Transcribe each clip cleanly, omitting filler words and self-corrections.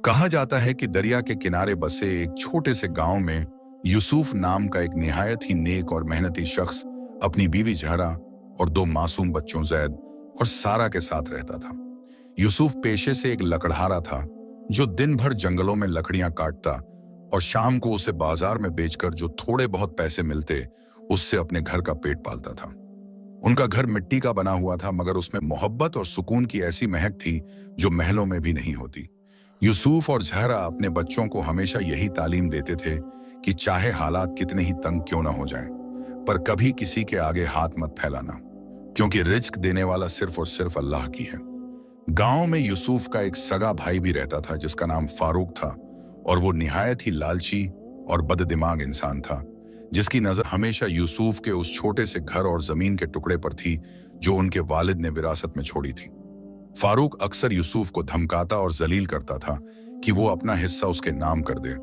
कहा जाता है कि दरिया के किनारे बसे एक छोटे से गांव में यूसुफ नाम का एक निहायत ही नेक और मेहनती शख्स अपनी बीवी जहरा और दो मासूम बच्चों जैद और सारा के साथ रहता था। यूसुफ पेशे से एक लकड़हारा था जो दिन भर जंगलों में लकड़ियां काटता और शाम को उसे बाजार में बेचकर जो थोड़े बहुत पैसे मिलते उससे अपने घर का पेट पालता था। उनका घर मिट्टी का बना हुआ था, मगर उसमें मोहब्बत और सुकून की ऐसी महक थी जो महलों में भी नहीं होती। यूसुफ और जहरा अपने बच्चों को हमेशा यही तालीम देते थे कि चाहे हालात कितने ही तंग क्यों ना हो जाएं, पर कभी किसी के आगे हाथ मत फैलाना, क्योंकि रिज्क देने वाला सिर्फ और सिर्फ अल्लाह की है। गांव में यूसुफ का एक सगा भाई भी रहता था जिसका नाम फारूक था, और वो निहायत ही लालची और बददिमाग इंसान था जिसकी नजर हमेशा यूसुफ के उस छोटे से घर और जमीन के टुकड़े पर थी जो उनके वालिद ने विरासत में छोड़ी थी। फारूक अक्सर यूसुफ को धमकाता और जलील करता था कि वो अपना हिस्सा उसके नाम कर दे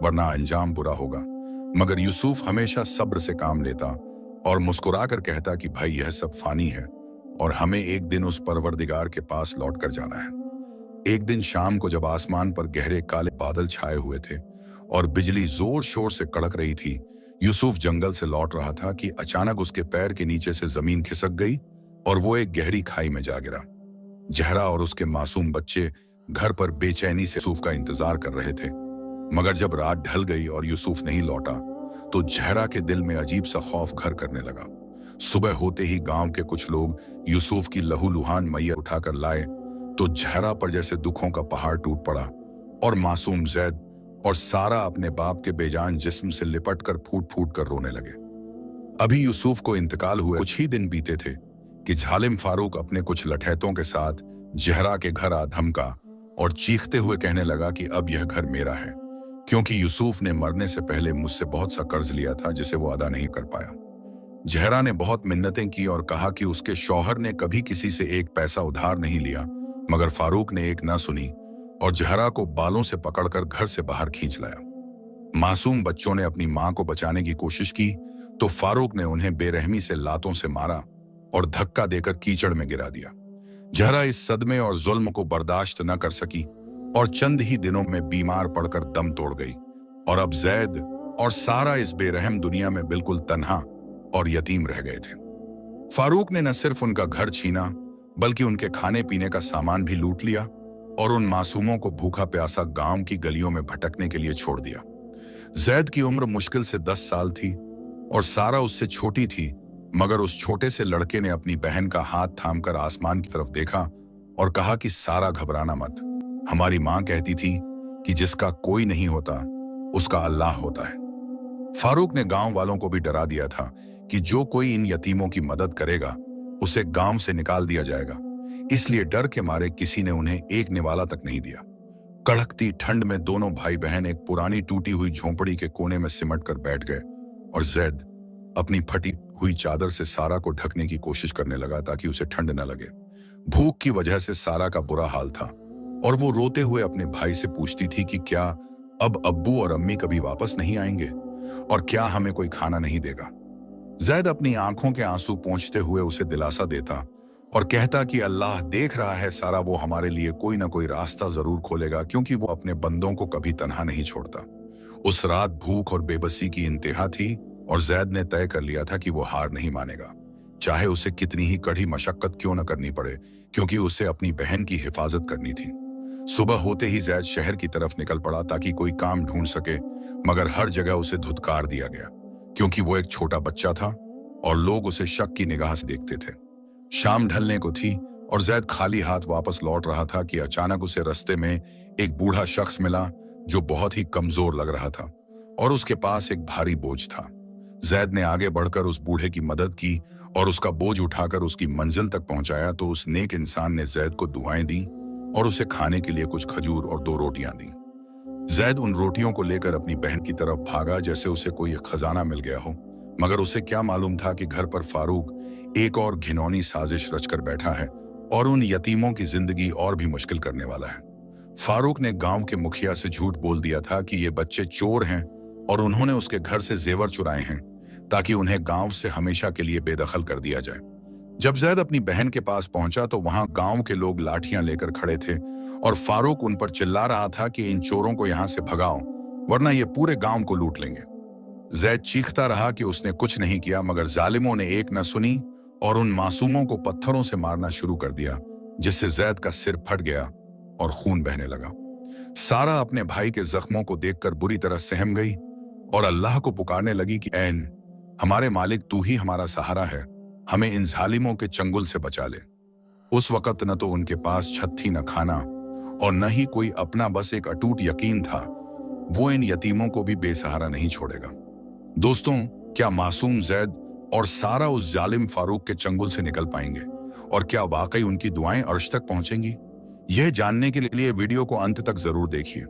वरना अंजाम बुरा होगा, मगर यूसुफ हमेशा सब्र से काम लेता और मुस्कुराकर कहता कि भाई यह सब फानी है और हमें एक दिन उस परवरदिगार के पास लौट कर जाना है। एक दिन शाम को जब आसमान पर गहरे काले बादल छाए हुए थे और बिजली जोर शोर से कड़क रही थी, यूसुफ जंगल से लौट रहा था कि अचानक उसके पैर के नीचे से जमीन खिसक गई और वो एक गहरी खाई में जा गिरा। जहरा और उसके मासूम बच्चे घर पर बेचैनी से यूसुफ का इंतजार कर रहे थे, मगर जब रात ढल गई और यूसुफ नहीं लौटा तो जहरा के दिल में अजीब सा खौफ घर करने लगा। सुबह होते ही गांव के कुछ लोग यूसुफ की लहूलुहान मैयत उठाकर लाए तो जहरा पर जैसे दुखों का पहाड़ टूट पड़ा और मासूम जैद और सारा अपने बाप के बेजान जिस्म से लिपट कर फूट फूट कर रोने लगे। अभी यूसुफ को इंतकाल हुए कुछ ही दिन बीते थे कि जालिम फारूक अपने कुछ लठैतों के साथ जहरा के घर आ धमका और चीखते हुए कहने लगा कि अब यह घर मेरा है, क्योंकि यूसुफ ने मरने से पहले मुझसे बहुत सा कर्ज लिया था जिसे वो अदा नहीं कर पाया। जहरा ने बहुत मिन्नतें की और कहा कि उसके शौहर ने कभी किसी से एक पैसा उधार नहीं लिया, मगर फारूक ने एक ना सुनी और जहरा को बालों से पकड़कर घर से बाहर खींच लाया। मासूम बच्चों ने अपनी मां को बचाने की कोशिश की तो फारूक ने उन्हें बेरहमी से लातों से मारा और धक्का देकर कीचड़ में गिरा दिया। जहरा इस सदमे और जुल्म को बर्दाश्त न कर सकी और चंद ही दिनों में बीमार पड़कर दम तोड़ गई, और अब जैद और सारा इस बेरहम दुनिया में बिल्कुल तन्हा और यतीम रह गए थे। फारूक ने न सिर्फ उनका घर छीना बल्कि उनके खाने पीने का सामान भी लूट लिया और उन मासूमों को भूखा प्यासा गांव की गलियों में भटकने के लिए छोड़ दिया। जैद की उम्र मुश्किल से 10 साल थी और सारा उससे छोटी थी, मगर उस छोटे से लड़के ने अपनी बहन का हाथ थामकर आसमान की तरफ देखा और कहा कि सारा घबराना मत, हमारी मां कहती थी कि जिसका कोई नहीं होता उसका अल्लाह होता है। फारूक ने गांव वालों को भी डरा दिया था कि जो कोई इन यतीमों की मदद करेगा उसे गांव से निकाल दिया जाएगा, इसलिए डर के मारे किसी ने उन्हें एक निवाला तक नहीं दिया। कड़कती ठंड में दोनों भाई बहन एक पुरानी टूटी हुई झोंपड़ी के कोने में सिमट कर बैठ गए और जैद अपनी फटी हुई चादर से सारा को ढकने की कोशिश करने लगा ताकि उसे ठंड न लगे। भूख की वजह से सारा का बुरा हाल था और वो रोते हुए अपने भाई से पूछती थी कि क्या अब अब्बू और अम्मी कभी वापस नहीं आएंगे और क्या हमें कोई खाना नहीं देगा। जैद अपनी आंखों के आंसू पोंछते हुए उसे दिलासा देता और कहता कि अल्लाह देख रहा है सारा, वो हमारे लिए कोई ना कोई रास्ता जरूर खोलेगा, क्योंकि वो अपने बंदों को कभी तन्हा नहीं छोड़ता। उस रात भूख और बेबसी की इंतहा थी और जैद ने तय कर लिया था कि वो हार नहीं मानेगा, चाहे उसे कितनी ही कड़ी मशक्कत क्यों न करनी पड़े, क्योंकि उसे अपनी बहन की हिफाजत करनी थी। सुबह होते ही जैद शहर की तरफ निकल पड़ा ताकि कोई काम ढूंढ सके, मगर हर जगह उसे धुतकार दिया गया क्योंकि वो एक छोटा बच्चा था और लोग उसे शक की निगाह से देखते थे। शाम ढलने को थी और जैद खाली हाथ वापस लौट रहा था कि अचानक उसे रास्ते में एक बूढ़ा शख्स मिला जो बहुत ही कमजोर लग रहा था और उसके पास एक भारी बोझ था। जैद ने आगे बढ़कर उस बूढ़े की मदद की और उसका बोझ उठाकर उसकी मंजिल तक पहुंचाया तो उस नेक इंसान ने जैद को दुआएं दी और उसे खाने के लिए कुछ खजूर और 2 रोटियां दी। जैद उन रोटियों को लेकर अपनी बहन की तरफ भागा जैसे उसे कोई खजाना मिल गया हो, मगर उसे क्या मालूम था कि घर पर फारूक एक और घिनौनी साजिश रचकर बैठा है और उन यतीमों की जिंदगी और भी मुश्किल करने वाला है। फारूक ने गांव के मुखिया से झूठ बोल दिया था कि ये बच्चे चोर हैं और उन्होंने उसके घर से जेवर चुराए हैं ताकि उन्हें गांव से हमेशा के लिए बेदखल कर दिया जाए। जब जैद अपनी बहन के पास पहुंचा तो वहां गांव के लोग लाठियां लेकर खड़े थे और फारूक उन पर चिल्ला रहा था कि इन चोरों को यहां से भगाओ, वरना ये पूरे गांव को लूट लेंगे। जैद चीखता रहा कि उसने कुछ नहीं किया, मगर जालिमों ने एक न सुनी और उन मासूमों को पत्थरों से मारना शुरू कर दिया, जिससे जैद का सिर फट गया और खून बहने लगा। सारा अपने भाई के जख्मों को देखकर बुरी तरह सहम गई और अल्लाह को पुकारने लगी कि ऐन हमारे मालिक, तू ही हमारा सहारा है, हमें इन जालिमों के चंगुल से बचा ले। उस वक्त न तो उनके पास छत थी, न खाना और न ही कोई अपना, बस एक अटूट यकीन था वो इन यतीमों को भी बेसहारा नहीं छोड़ेगा। दोस्तों, क्या मासूम जैद और सारा उस जालिम फारूक के चंगुल से निकल पाएंगे और क्या वाकई उनकी दुआएं अर्श तक पहुंचेंगी? यह जानने के लिए वीडियो को अंत तक जरूर देखिए।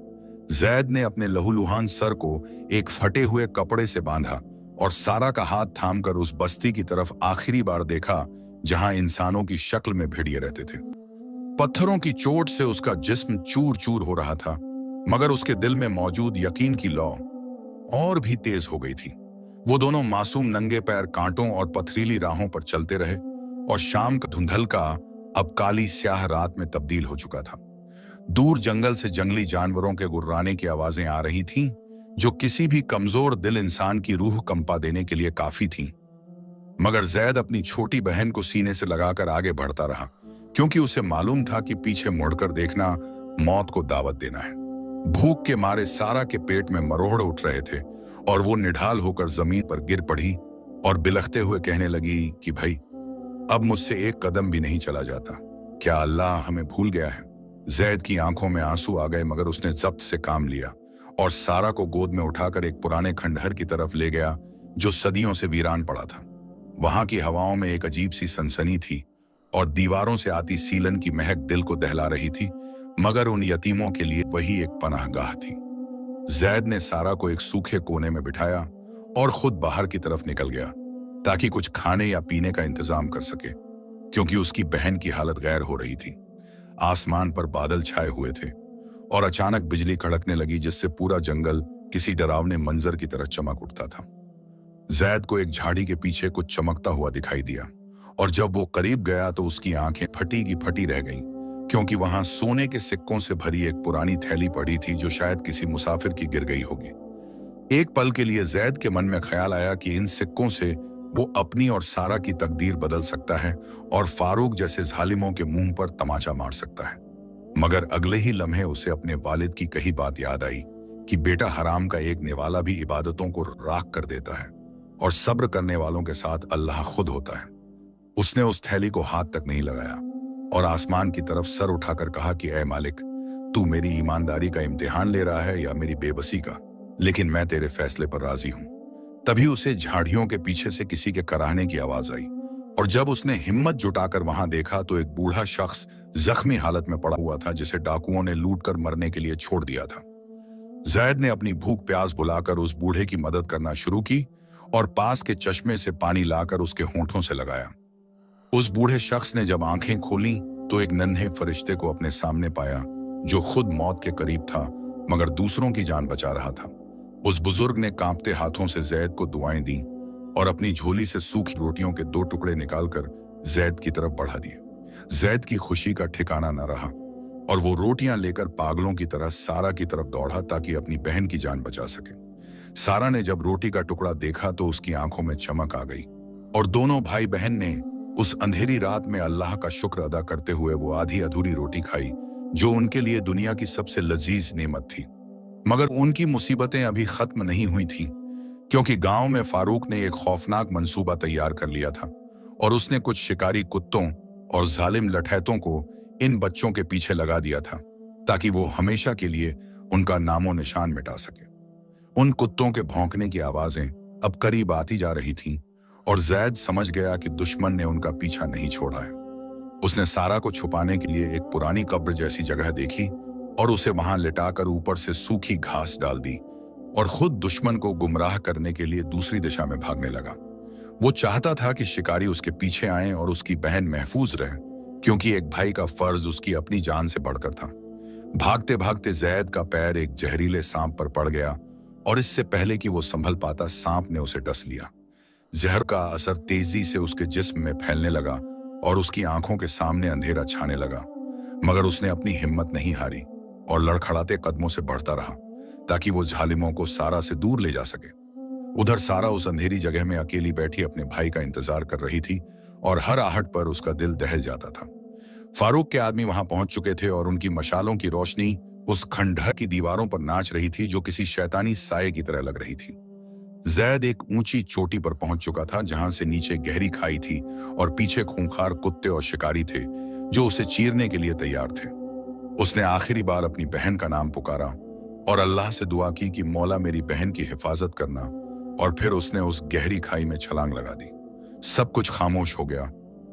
जैद ने अपने लहूलुहान सर को एक फटे हुए कपड़े से बांधा और सारा का हाथ थामकर उस बस्ती की तरफ आखिरी बार देखा जहां इंसानों की शक्ल में भेड़िए रहते थे। पत्थरों की चोट से उसका जिस्म चूर चूर हो रहा था, मगर उसके दिल में मौजूद यकीन की लौ और भी तेज हो गई थी। वो दोनों मासूम नंगे पैर कांटों और पथरीली राहों पर चलते रहे और शाम का धुंधल का अब काली स्याह रात में तब्दील हो चुका था। दूर जंगल से जंगली जानवरों के गुर्राने की आवाजें आ रही थीं, जो किसी भी कमजोर दिल इंसान की रूह कंपा देने के लिए काफी थीं। मगर जैद अपनी छोटी बहन को सीने से लगाकर आगे बढ़ता रहा, क्योंकि उसे मालूम था कि पीछे मुड़कर देखना मौत को दावत देना है। भूख के मारे सारा के पेट में मरोड़ उठ रहे थे और वो निढाल होकर जमीन पर गिर पड़ी और बिलखते हुए कहने लगी कि भाई, अब मुझसे एक कदम भी नहीं चला जाता। क्या अल्लाह हमें भूल गया है? जैद की आंखों में आंसू आ गए, मगर उसने जब्त से काम लिया और सारा को गोद में उठाकर एक पुराने खंडहर की तरफ ले गया जो सदियों से वीरान पड़ा था। वहां की हवाओं में एक अजीब सी सनसनी थी और दीवारों से आती सीलन की महक दिल को दहला रही थी, मगर उन यतीमों के लिए वही एक पनाहगाह थी। जैद ने सारा को एक सूखे कोने में बिठाया और खुद बाहर की तरफ निकल गया ताकि कुछ खाने या पीने का इंतजाम कर सके, क्योंकि उसकी बहन की हालत गैर हो रही थी। आसमान पर बादल छाए हुए थे और अचानक बिजली कड़कने लगी, जिससे पूरा जंगल किसी डरावने मंजर की तरह चमक उठता था। जैद को एक झाड़ी के पीछे कुछ चमकता हुआ दिखाई दिया और जब वो करीब गया तो उसकी आंखें फटी की फटी रह गईं, क्योंकि वहां सोने के सिक्कों से भरी एक पुरानी थैली पड़ी थी जो शायद किसी मुसाफिर की गिर गई होगी। एक पल के लिए जैद के मन में ख्याल आया कि इन सिक्कों से वो अपनी और सारा की तकदीर बदल सकता है और फारूक जैसे जालिमों के मुंह पर तमाचा मार सकता है। मगर अगले ही लम्हे उसे अपने वालिद की कही बात याद आई कि बेटा, हराम का एक निवाला भी इबादतों को राख कर देता है और सब्र करने वालों के साथ अल्लाह खुद होता है। उसने उस थैली को हाथ तक नहीं लगाया और आसमान की तरफ सर उठाकर कहा कि ऐ मालिक, तू मेरी ईमानदारी का इम्तिहान ले रहा है या मेरी बेबसी का, लेकिन मैं तेरे फैसले पर राजी हूं। तभी उसे झाड़ियों के पीछे से किसी के कराहने की आवाज आई और जब उसने हिम्मत जुटाकर वहां देखा तो एक बूढ़ा शख्स जख्मी हालत में पड़ा हुआ था, जिसे डाकुओं ने लूटकर मरने के लिए छोड़ दिया था। जैद ने अपनी भूख प्यास बुलाकर उस बूढ़े की मदद करना शुरू की और पास के चश्मे से पानी लाकर उसके होंठों से लगाया। उस बूढ़े शख्स ने जब आंखें खोली तो एक नन्हे फरिश्ते को अपने सामने पाया, जो खुद मौत के करीब था मगर दूसरों की जान बचा रहा था। उस बुजुर्ग ने कांपते हाथों से जैद को दुआएं दी और अपनी झोली से सूखी रोटियों के 2 टुकड़े निकालकर जैद की तरफ बढ़ा दिए। जैद की खुशी का ठिकाना न रहा और वो रोटियां लेकर पागलों की तरह सारा की तरफ दौड़ा ताकि अपनी बहन की जान बचा सके। सारा ने जब रोटी का टुकड़ा देखा तो उसकी आंखों में चमक आ गई और दोनों भाई बहन ने उस अंधेरी रात में अल्लाह का शुक्र अदा करते हुए वो आधी अधूरी रोटी खाई, जो उनके लिए दुनिया की सबसे लजीज नेमत थी। मगर उनकी मुसीबतें अभी खत्म नहीं हुई थीं, क्योंकि गांव में फारूक ने एक खौफनाक मंसूबा तैयार कर लिया था और उसने कुछ शिकारी कुत्तों और जालिम लठैतों को इन बच्चों के पीछे लगा दिया था ताकि वो हमेशा के लिए उनका नामो निशान मिटा सके। उन कुत्तों के भौंकने की आवाजें अब करीब आती जा रही थीं और जैद समझ गया कि दुश्मन ने उनका पीछा नहीं छोड़ा है। उसने सारा को छुपाने के लिए एक पुरानी कब्र जैसी जगह देखी और उसे वहां लिटाकर ऊपर से सूखी घास डाल दी और खुद दुश्मन को गुमराह करने के लिए दूसरी दिशा में भागने लगा। वो चाहता था कि शिकारी उसके पीछे आए और उसकी बहन महफूज रहे, क्योंकि एक भाई का फर्ज उसकी अपनी जान से बढ़कर था। भागते भागते जैद का पैर एक जहरीले सांप पर पड़ गया और इससे पहले कि वो संभल पाता, सांप ने उसे डस लिया। जहर का असर तेजी से उसके जिस्म में फैलने लगा और उसकी आंखों के सामने अंधेरा छाने लगा, मगर उसने अपनी हिम्मत नहीं हारी और लड़खड़ाते कदमों से बढ़ता रहा ताकि वो जालिमों को सारा से दूर ले जा सके। उधर सारा उस अंधेरी जगह में अकेली बैठी अपने भाई का इंतजार कर रही थी और हर आहट पर उसका दिल दहल जाता था। फारूक के आदमी वहां पहुंच चुके थे और उनकी मशालों की रोशनी उस खंडहर की दीवारों पर नाच रही थी जो किसी शैतानी साये की तरह लग रही थी। जैद एक ऊंची चोटी पर पहुंच चुका था जहां से नीचे गहरी खाई थी और पीछे खूंखार कुत्ते और शिकारी थे जो उसे चीरने के लिए तैयार थे। उसने आखिरी बार अपनी बहन का नाम पुकारा और अल्लाह से दुआ की कि मौला मेरी बहन की हिफाजत करना, और फिर उसने उस गहरी खाई में छलांग लगा दी। सब कुछ खामोश हो गया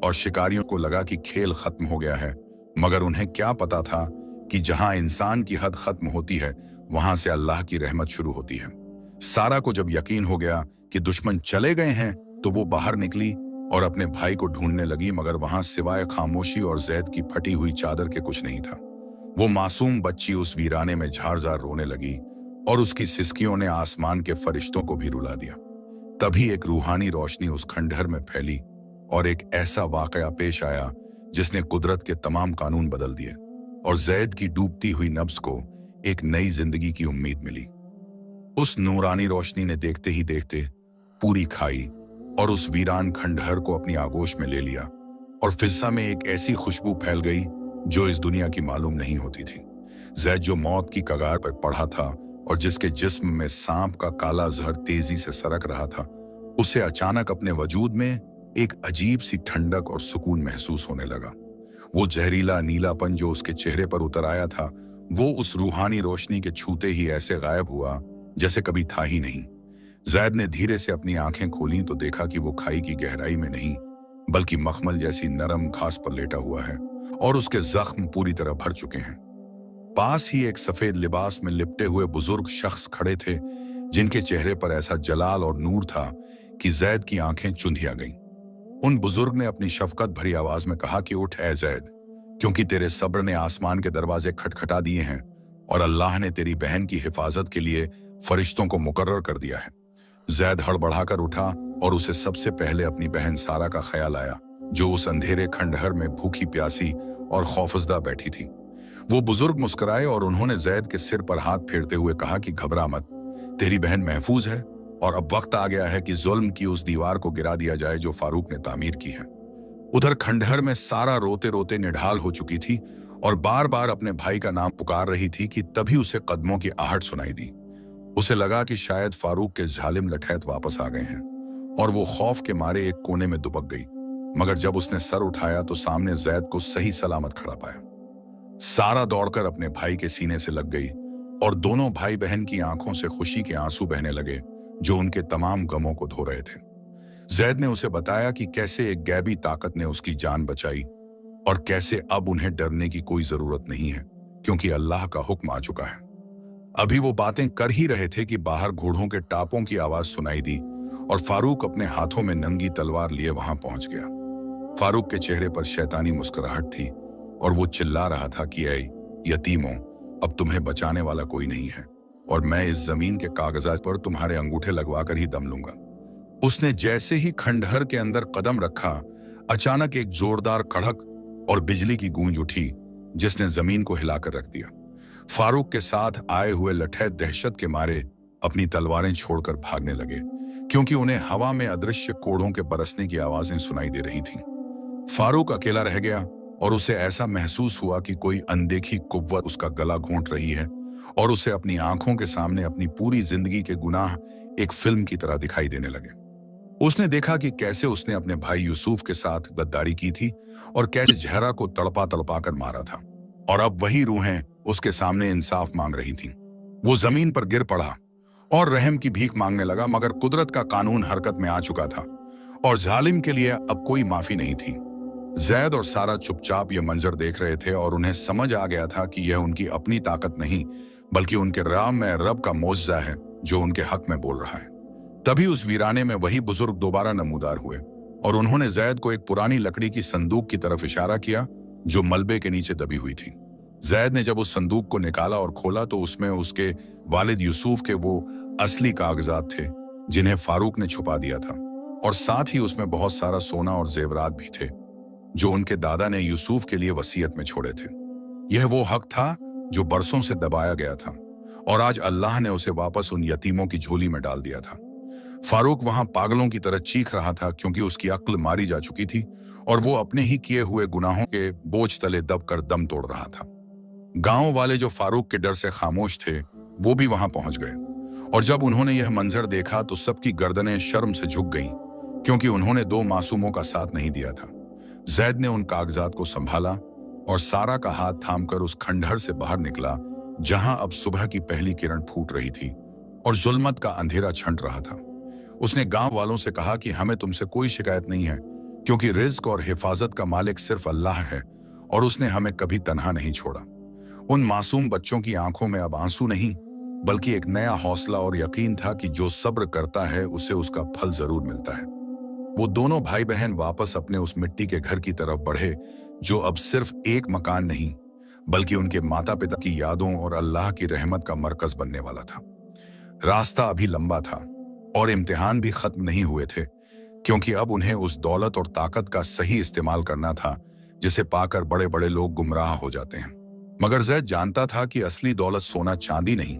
और शिकारियों को लगा कि खेल खत्म हो गया है, मगर उन्हें क्या पता था कि जहां इंसान की हद खत्म होती है वहां से अल्लाह की रहमत शुरू होती है। सारा को जब यकीन हो गया कि दुश्मन चले गए हैं तो वो बाहर निकली और अपने भाई को ढूंढने लगी, मगर वहां सिवाय खामोशी और जैद की फटी हुई चादर के कुछ नहीं था। वो मासूम बच्ची उस वीराने में झाड़-झाड़ रोने लगी और उसकी सिसकियों ने आसमान के फरिश्तों को भी रुला दिया। तभी एक रूहानी रोशनी उस खंडहर में फैली और एक ऐसा वाकया पेश आया जिसने कुदरत के तमाम कानून बदल दिए और जैद की डूबती हुई नब्ज को एक नई जिंदगी की उम्मीद मिली। उस नूरानी रोशनी ने देखते ही देखते पूरी खाई और उस वीरान खंडहर को अपनी आगोश में ले लिया और फिजा में एक ऐसी खुशबू फैल गई जो इस दुनिया की मालूम नहीं होती थी। जैद जो मौत की कगार पर पड़ा था और जिसके जिस्म में सांप का काला जहर तेजी से सरक रहा था, उसे अचानक अपने वजूद में एक अजीब सी ठंडक और सुकून महसूस होने लगा। वो जहरीला नीलापन जो उसके चेहरे पर उतर आया था, वो उस रूहानी रोशनी के छूते ही ऐसे गायब हुआ जैसे कभी था ही नहीं। जैद ने धीरे से अपनी आंखें खोली तो देखा कि वो खाई की गहराई में नहीं बल्कि मखमल जैसी नरम घास पर लेटा हुआ है और उसके जख्म पूरी तरह भर चुके हैं। पास ही एक सफेद लिबास में लिपटे हुए बुजुर्ग शख्स खड़े थे जिनके चेहरे पर ऐसा जलाल और नूर था कि जैद की आंखें चुंधिया गईं। उन बुजुर्ग ने अपनी शफकत भरी आवाज में कहा कि उठ ऐ जैद, क्योंकि तेरे सब्र ने आसमान के दरवाजे खटखटा दिए हैं और अल्लाह ने तेरी बहन की हिफाजत के लिए फरिश्तों को मुकर्रर कर दिया है। जैद हड़बड़ाकर उठा और उसे सबसे पहले अपनी बहन सारा का ख्याल आया जो उस अंधेरे खंडहर में भूखी प्यासी और खौफजदा बैठी थी। वो बुजुर्ग मुस्कुराए और उन्होंने जैद के सिर पर हाथ फेरते हुए कहा कि घबरा मत, तेरी बहन महफूज है और अब वक्त आ गया है कि जुल्म की उस दीवार को गिरा दिया जाए जो फारूक ने तामीर की है। उधर खंडहर में सारा रोते रोते निढाल हो चुकी थी और बार बार अपने भाई का नाम पुकार रही थी कि तभी उसे कदमों की आहट सुनाई दी। उसे लगा कि शायद फारूक के जालिम लठैत वापस आ गए हैं और वो खौफ के मारे एक कोने में दुबक गई, मगर जब उसने सर उठाया तो सामने जैद को सही सलामत खड़ा पाया। सारा दौड़कर अपने भाई के सीने से लग गई और दोनों भाई बहन की आंखों से खुशी के आंसू बहने लगे जो उनके तमाम गमों को धो रहे थे। जैद ने उसे बताया कि कैसे एक गैबी ताकत ने उसकी जान बचाई और कैसे अब उन्हें डरने की कोई जरूरत नहीं है क्योंकि अल्लाह का हुक्म आ चुका है। अभी वो बातें कर ही रहे थे कि बाहर घोड़ों के टापों की आवाज सुनाई दी और फारूक अपने हाथों में नंगी तलवार लिए वहां पहुंच गया। फारूक के चेहरे पर शैतानी मुस्कुराहट थी और वो चिल्ला रहा था कि ऐ यतीमों, अब तुम्हें बचाने वाला कोई नहीं है और मैं इस जमीन के कागजात पर तुम्हारे अंगूठे लगवाकर ही दम लूंगा। उसने जैसे ही खंडहर के अंदर कदम रखा, अचानक एक जोरदार कड़क और बिजली की गूंज उठी जिसने जमीन को हिलाकर रख दिया। फारूक के साथ आए हुए लठैत दहशत के मारे अपनी तलवारें छोड़कर भागने लगे क्योंकि उन्हें हवा में अदृश्य कोड़ों के बरसने की आवाजें सुनाई दे रही थीं। फारूक अकेला रह गया और उसे ऐसा महसूस हुआ कि कोई अनदेखी कुव्वत उसका गला घोंट रही है और उसे अपनी आंखों के सामने अपनी पूरी जिंदगी के गुनाह एक फिल्म की तरह दिखाई देने लगे। उसने देखा कि कैसे उसने अपने भाई यूसुफ के साथ गद्दारी की थी और कैसे जहरा को तड़पा तड़पा कर मारा था और अब वही रूहें उसके सामने इंसाफ मांग रही थीं। वो जमीन पर गिर पड़ा और रहम की भीख मांगने लगा, मगर कुदरत का कानून हरकत में आ चुका था और जालिम के लिए अब कोई माफी नहीं थी। जैद और सारा चुपचाप ये मंजर देख रहे थे और उन्हें समझ आ गया था कि यह उनकी अपनी ताकत नहीं बल्कि उनके राम में रब का मोजज़ा है जो उनके हक में बोल रहा है। तभी उस वीराने में वही बुजुर्ग दोबारा नमूदार हुए और उन्होंने जैद को एक पुरानी लकड़ी की संदूक की तरफ इशारा किया जो मलबे के नीचे दबी हुई थी। जैद ने जब उस संदूक को निकाला और खोला तो उसमें उसके वालिद यूसुफ के वो असली कागजात थे जिन्हें फारूक ने छुपा दिया था और साथ ही उसमें बहुत सारा सोना और जेवरात भी थे जो उनके दादा ने यूसुफ के लिए वसीयत में छोड़े थे। यह वो हक था जो बरसों से दबाया गया था और आज अल्लाह ने उसे वापस उन यतीमों की झोली में डाल दिया था। फारूक वहां पागलों की तरह चीख रहा था क्योंकि उसकी अक्ल मारी जा चुकी थी और वो अपने ही किए हुए गुनाहों के बोझ तले दबकर दम तोड़ रहा था। गांव वाले जो फारूक के डर से खामोश थे वो भी वहां पहुंच गए और जब उन्होंने यह मंजर देखा तो सबकी गर्दनें शर्म से झुक गईं क्योंकि उन्होंने दो मासूमों का साथ नहीं दिया था। जैद ने उन कागजात को संभाला और सारा का हाथ थामकर उस खंडहर से बाहर निकला जहां अब सुबह की पहली किरण फूट रही थी और जुल्मत का अंधेरा छंट रहा था। उसने गांव वालों से कहा कि हमें तुमसे कोई शिकायत नहीं है क्योंकि रिज्क और हिफाजत का मालिक सिर्फ अल्लाह है और उसने हमें कभी तन्हा नहीं छोड़ा। उन मासूम बच्चों की आंखों में अब आंसू नहीं बल्कि एक नया हौसला और यकीन था कि जो सब्र करता है उसे उसका फल जरूर मिलता है। वो दोनों भाई बहन वापस अपने उस मिट्टी के घर की तरफ बढ़े जो अब सिर्फ एक मकान नहीं बल्कि उनके माता पिता की यादों और अल्लाह की रहमत का मरकज बनने वाला था। रास्ता अभी लंबा था और इम्तिहान भी खत्म नहीं हुए थे क्योंकि अब उन्हें उस दौलत और ताकत का सही इस्तेमाल करना था जिसे पाकर बड़े बड़े लोग गुमराह हो जाते हैं। मगर जैद जानता था कि असली दौलत सोना चांदी नहीं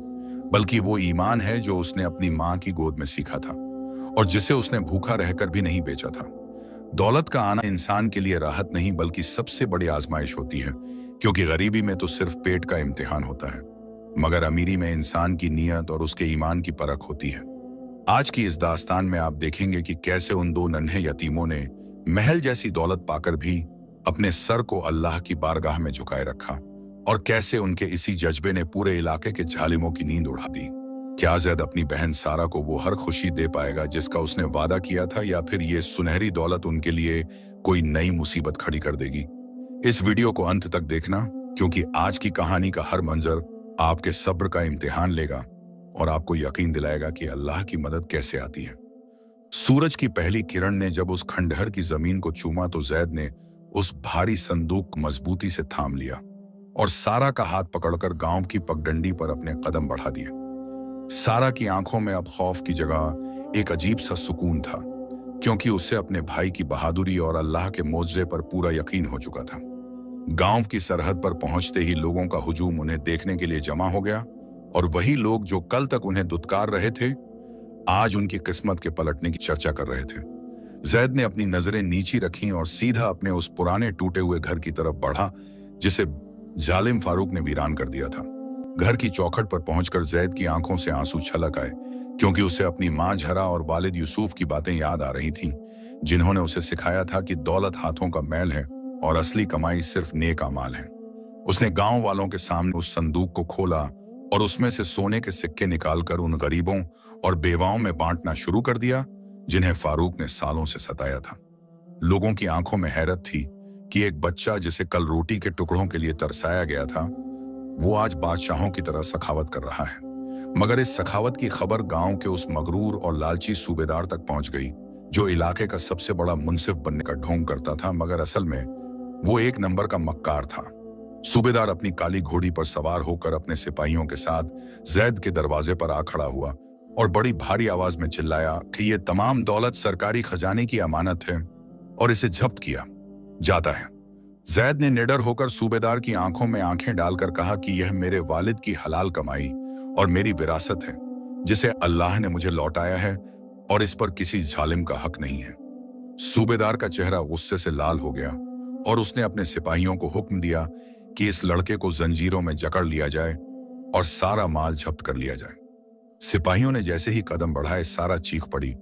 बल्कि वो ईमान है जो उसने अपनी माँ की गोद में सीखा था और जिसे उसने भूखा रहकर भी नहीं बेचा था। दौलत का आना इंसान के लिए राहत नहीं बल्कि सबसे बड़ी आजमाइश होती है क्योंकि गरीबी में तो सिर्फ पेट का इम्तिहान होता है मगर अमीरी में इंसान की नीयत और उसके ईमान की परख होती है। आज की इस दास्तान में आप देखेंगे कि कैसे उन दो नन्हे यतीमों ने महल जैसी दौलत पाकर भी अपने सर को अल्लाह की बारगाह में झुकाए रखा और कैसे उनके इसी जज्बे ने पूरे इलाके के जालिमों की नींद उड़ा दी। क्या जैद अपनी बहन सारा को वो हर खुशी दे पाएगा जिसका उसने वादा किया था या फिर ये सुनहरी दौलत उनके लिए कोई नई मुसीबत खड़ी कर देगी? इस वीडियो को अंत तक देखना क्योंकि आज की कहानी का हर मंजर आपके सब्र का इम्तिहान लेगा और आपको यकीन दिलाएगा कि अल्लाह की मदद कैसे आती है। सूरज की पहली किरण ने जब उस खंडहर की जमीन को चूमा तो जैद ने उस भारी संदूक को मजबूती से थाम लिया और सारा का हाथ पकड़कर गांव की पगडंडी पर अपने कदम बढ़ा दिए। सारा की आंखों में अब खौफ की जगह एक अजीब सा सुकून था क्योंकि उसे अपने भाई की बहादुरी और अल्लाह के मोज़े पर पूरा यकीन हो चुका था। गांव की सरहद पर पहुंचते ही लोगों का हुजूम उन्हें देखने के लिए जमा हो गया और वही लोग जो कल तक उन्हें दुत्कार रहे थे आज उनकी किस्मत के पलटने की चर्चा कर रहे थे। जैद ने अपनी नजरें नीची रखीं और सीधा अपने उस पुराने टूटे हुए घर की तरफ बढ़ा जिसे जालिम फारूक ने वीरान कर दिया था। घर की चौखट पर पहुंचकर जैद की आंखों से आंसू छलक आए क्योंकि उसे अपनी मां झरा और वालिद यूसुफ की बातें याद आ रही थीं जिन्होंने उसे सिखाया था कि दौलत हाथों का मैल है और असली कमाई सिर्फ नेक अमाल है। उसने गांव वालों के सामने उस संदूक को खोला और उसमें से सोने के सिक्के निकालकर उन गरीबों और बेवाओं में बांटना शुरू कर दिया जिन्हें फारूक ने सालों से सताया था। लोगों की आंखों में हैरत थी कि एक बच्चा जिसे कल रोटी के टुकड़ों के लिए तरसाया गया था वो आज बादशाहों की तरह सखावत कर रहा है। मगर इस सखावत की खबर गांव के उस मगरूर और लालची सूबेदार तक पहुंच गई जो इलाके का सबसे बड़ा मुंसिफ बनने का ढोंग करता था मगर असल में वो एक नंबर का मक्कार था। सूबेदार अपनी काली घोड़ी पर सवार होकर अपने सिपाहियों के साथ जैद के दरवाजे पर आ खड़ा हुआ और बड़ी भारी आवाज में चिल्लाया कि ये तमाम दौलत सरकारी खजाने की अमानत है और इसे जब्त किया जाता है। जैद ने निडर होकर सूबेदार की आंखों में आंखें डालकर कहा कि यह मेरे वालिद की हलाल कमाई और मेरी विरासत है जिसे अल्लाह ने मुझे लौटाया है और इस पर किसी जालिम का हक नहीं है। सूबेदार का चेहरा गुस्से से लाल हो गया और उसने अपने सिपाहियों को हुक्म दिया कि इस लड़के को जंजीरों में जकड़ लिया जाए और सारा माल जब्त कर लिया जाए। सिपाहियों ने जैसे ही कदम बढ़ाए सारा चीख पड़ी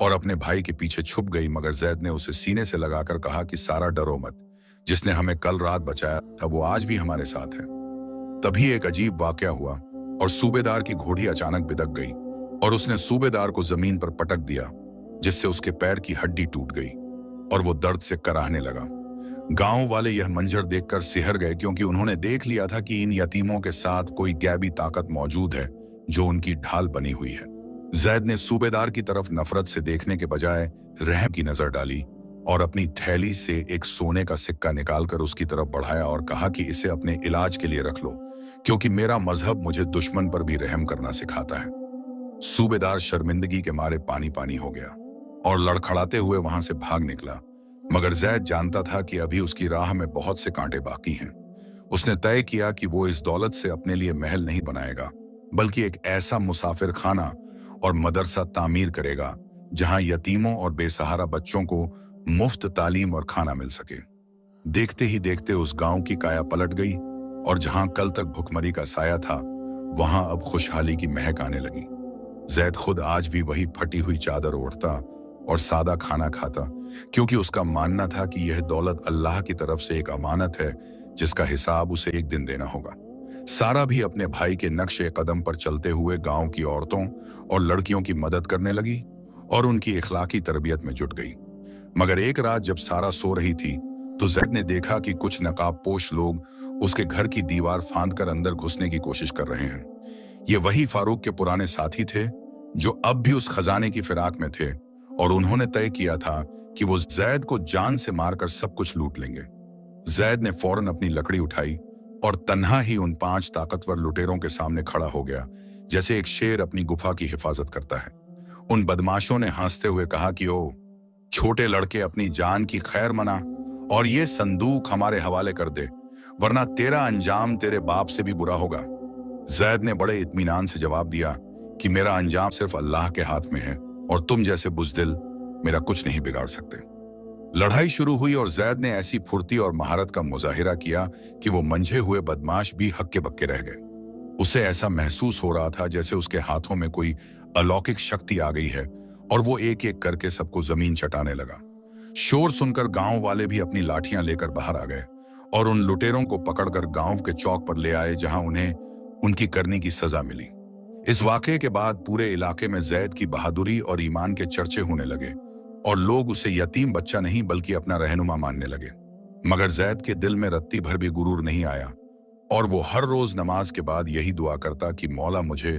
और अपने भाई के पीछे छुप गई मगर जैद ने उसे सीने से लगाकर कहा कि सारा डरो मत, जिसने हमें कल रात बचाया था वो आज भी हमारे साथ है। तभी एक अजीब वाकया हुआ और सूबेदार की घोड़ी अचानक बिदक गई और उसने सूबेदार को जमीन पर पटक दिया जिससे उसके पैर की हड्डी टूट गई और वो दर्द से कराहने लगा। गांव वाले यह मंजर देखकर सिहर गए क्योंकि उन्होंने देख लिया था कि इन यतीमों के साथ कोई गैबी ताकत मौजूद है जो उनकी ढाल बनी हुई है। जैद ने सूबेदार की तरफ नफरत से देखने के बजाय रहम की नजर डाली और अपनी थैली से एक सोने का सिक्का निकालकर उसकी तरफ बढ़ाया और कहा कि इसे अपने इलाज के लिए रख लो क्योंकि मेरा मजहब मुझे दुश्मन पर भी रहम करना सिखाता है। सूबेदार शर्मिंदगी के मारे पानी पानी हो गया और लड़खड़ाते हुए वहां से भाग निकला मगर जैद जानता था कि अभी उसकी राह में बहुत से कांटे बाकी हैं। उसने तय किया कि वो इस दौलत से अपने लिए महल नहीं बनाएगा, बल्कि एक ऐसा मुसाफिर खाना और मदरसा तामीर करेगा जहां यतीमों और बेसहारा बच्चों को मुफ्त तालीम और खाना मिल सके। देखते ही देखते उस गांव की काया पलट गई और जहां कल तक भुखमरी का साया था, वहां अब खुशहाली की महक आने लगी। जैद खुद आज भी वही फटी हुई चादर ओढ़ता और सादा खाना खाता, क्योंकि उसका मानना था कि यह दौलत अल्लाह की तरफ से एक अमानत है जिसका हिसाब उसे एक दिन देना होगा। सारा भी अपने भाई के नक्शे कदम पर चलते हुए गांव की औरतों और लड़कियों की मदद करने लगी और उनकी इखलाकी तरबियत में जुट गई। मगर एक रात जब सारा सो रही थी तो जैद ने देखा कि कुछ नकाबपोश लोग उसके घर की दीवार फांद कर अंदर घुसने की कोशिश कर रहे हैं। ये वही फारूक के पुराने साथी थे जो अब भी उस खजाने की फिराक में थे, और उन्होंने तय किया था कि वो जैद को जान से मारकर सब कुछ लूट लेंगे। जैद ने फौरन अपनी लकड़ी उठाई और तन्हा ही उन 5 ताकतवर लुटेरों के सामने खड़ा हो गया, जैसे एक शेर अपनी गुफा की हिफाजत करता है। उन बदमाशों ने हंसते हुए कहा कि ओ छोटे लड़के, अपनी जान की खैर मना और ये संदूक हमारे हवाले कर दे, वरना तेरा अंजाम तेरे बाप से भी बुरा होगा। जैद ने बड़े इत्मीनान से जवाब दिया कि मेरा अंजाम सिर्फ अल्लाह के हाथ में है और तुम जैसे बुज़दिल मेरा कुछ नहीं बिगाड़ सकते। लड़ाई शुरू हुई और जैद ने ऐसी फुर्ती और महारत का मुजाहिरा किया कि वो मंझे हुए बदमाश भी हक्के बक्के रह गए। उसे ऐसा महसूस हो रहा था जैसे उसके हाथों में कोई अलौकिक शक्ति आ गई है और वो एक एक करके सबको जमीन चटाने लगा। शोर सुनकर गांव वाले भी अपनी लाठियां लेकर बाहर आ गए और उन लुटेरों को पकड़कर गांव के चौक पर ले आए, जहां उन्हें उनकी करनी की सजा मिली। इस वाकये के बाद पूरे इलाके में जैद की बहादुरी और ईमान के चर्चे होने लगे और लोग उसे यतीम बच्चा नहीं बल्कि अपना रहनुमा मानने लगे। मगर जैद के दिल में रत्ती भर भी गुरूर नहीं आया और वो हर रोज नमाज के बाद यही दुआ करता कि मौला मुझे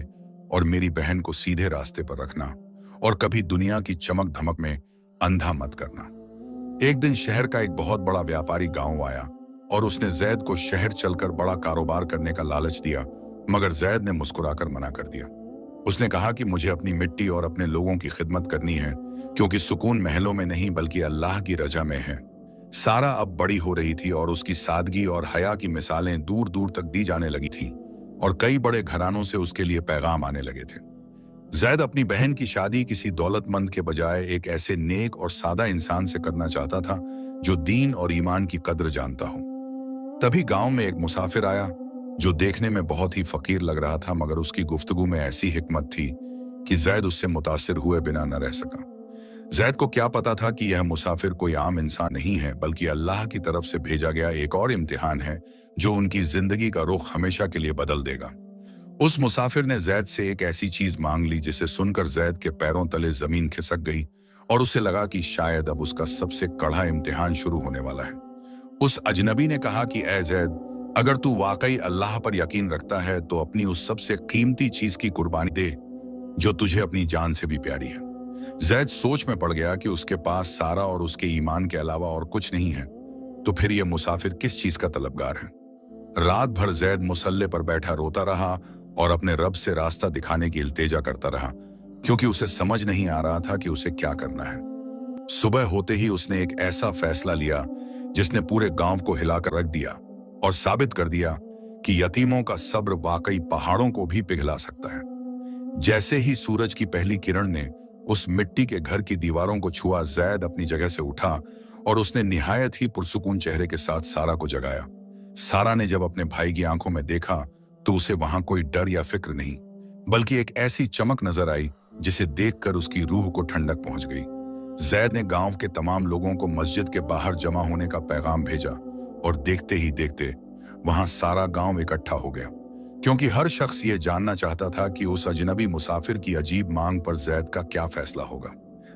और मेरी बहन को सीधे रास्ते पर रखना और कभी दुनिया की चमक धमक में अंधा मत करना। एक दिन शहर का एक बहुत बड़ा व्यापारी गांव आया और उसने जैद को शहर चलकर बड़ा कारोबार करने का लालच दिया, मगर जैद ने मुस्कुराकर मना कर दिया। उसने कहा कि मुझे अपनी मिट्टी और अपने लोगों की खिदमत करनी है, क्योंकि सुकून महलों में नहीं बल्कि अल्लाह की रजा में है। सारा अब बड़ी हो रही थी और उसकी सादगी और हया की मिसालें दूर दूर तक दी जाने लगी थीं और कई बड़े घरानों से उसके लिए पैगाम आने लगे थे। जैद अपनी बहन की शादी किसी दौलतमंद के बजाय एक ऐसे नेक और सादा इंसान से करना चाहता था जो दीन और ईमान की कद्र जानता हो। तभी गांव में एक मुसाफिर आया जो देखने में बहुत ही फकीर लग रहा था, मगर उसकी गुफ्तगू में ऐसी हिकमत थी कि जैद उससे मुतासिर हुए बिना न रह सका। जैद को क्या पता था कि यह मुसाफिर कोई आम इंसान नहीं है, बल्कि अल्लाह की तरफ से भेजा गया एक और इम्तिहान है जो उनकी जिंदगी का रुख हमेशा के लिए बदल देगा। उस मुसाफिर ने जैद से एक ऐसी चीज मांग ली जिसे सुनकर जैद के पैरों तले जमीन खिसक गई और उसे लगा कि शायद अब उसका सबसे कड़ा इम्तिहान शुरू होने वाला है। उस अजनबी ने कहा कि ऐ जैद, अगर तू वाकई अल्लाह पर यकीन रखता है तो अपनी उस सबसे कीमती चीज की कुर्बानी दे जो तुझे अपनी जान से भी प्यारी है। जैद सोच में पड़ गया कि उसके पास सारा और उसके ईमान के अलावा और कुछ नहीं है, तो फिर यह मुसाफिर किस चीज का तलबगार है। रात भर जैद मुसल्ले पर बैठा रोता रहा और अपने रब से रास्ता दिखाने की इल्तेजा करता रहा, क्योंकि उसे समझ नहीं आ रहा था कि उसे क्या करना है। सुबह होते ही उसने एक ऐसा फैसला लिया जिसने पूरे गांव को हिलाकर रख दिया और साबित कर दिया कि यतीमों का सब्र वाकई पहाड़ों को भी पिघला सकता है। जैसे ही सूरज की पहली किरण ने उस मिट्टी के घर की दीवारों को छुआ, जैद अपनी जगह से उठा और उसने निहायत ही पुरसुकून चेहरे के साथ सारा को जगाया। सारा ने जब अपने भाई की आंखों में देखा तो उसे वहां कोई डर या फिक्र नहीं, बल्कि एक ऐसी चमक नजर आई जिसे देखकर उसकी रूह को ठंडक पहुंच गई। जैद ने गांव के तमाम लोगों को मस्जिद के बाहर जमा होने का पैगाम भेजा और देखते ही देखते वहां सारा गांव इकट्ठा हो गया, क्योंकि हर शख्स ये जानना चाहता था कि उस अजनबी मुसाफिर की अजीब मांग पर जैद का क्या फैसला होगा।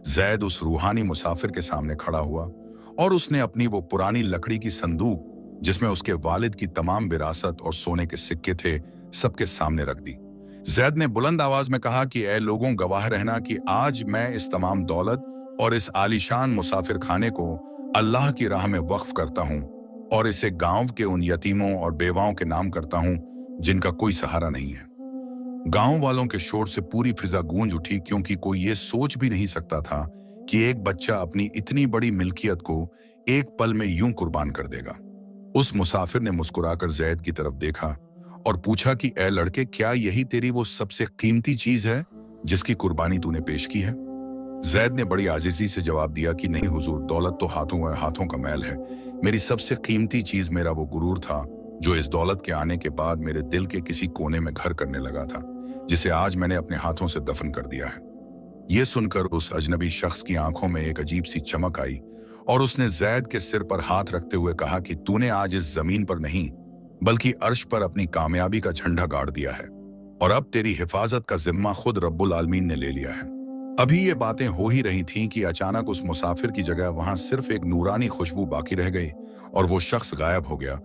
जैद उस रूहानी मुसाफिर के सामने खड़ा हुआ और उसने अपनी वो पुरानी लकड़ी की संदूक जिसमें उसके वालिद की तमाम विरासत और सोने के सिक्के थे, सबके सामने रख दी। जैद ने बुलंद आवाज में कहा कि ऐ लोगों, गवाह रहना कि आज मैं इस तमाम दौलत और इस आलीशान मुसाफिर खाने को अल्लाह की राह में वक्फ करता हूं और इसे गांव के उन यतीमों और बेवाओं के नाम करता हूं जिनका कोई सहारा नहीं है। गांव वालों के शोर से पूरी फिजा गूंज उठी, क्योंकि कोई ये सोच भी नहीं सकता था कि एक बच्चा अपनी इतनी बड़ी मिल्कियत को एक पल में यूं कुर्बान कर देगा। उस मुसाफिर ने मुस्कुराकर जैद की तरफ देखा और पूछा कि ए लड़के, क्या यही तेरी वो सबसे कीमती चीज है जिसकी कुर्बानी तूने पेश की है? जैद ने बड़ी आजिजी से जवाब दिया कि नहीं हुजूर, दौलत तो हाथों का मैल है। मेरी सबसे कीमती चीज मेरा वो गुरूर था जो इस दौलत के आने के बाद मेरे दिल के किसी कोने में घर करने लगा था, जिसे आज मैंने अपने हाथों से दफन कर दिया है। ये सुनकर उस अजनबी शख्स की आंखों में एक अजीब सी चमक आई और उसने जैद के सिर पर हाथ रखते हुए कहा कि तूने आज इस जमीन पर नहीं बल्कि अर्श पर अपनी कामयाबी का झंडा गाड़ दिया है और अब तेरी हिफाजत का जिम्मा खुद रब्बुल आलमीन ने ले लिया है। अभी ये बातें हो ही रही थीं कि अचानक उस मुसाफिर की जगह वहां सिर्फ एक नूरानी खुशबू बाकी रह गई और वो शख्स गायब हो गया,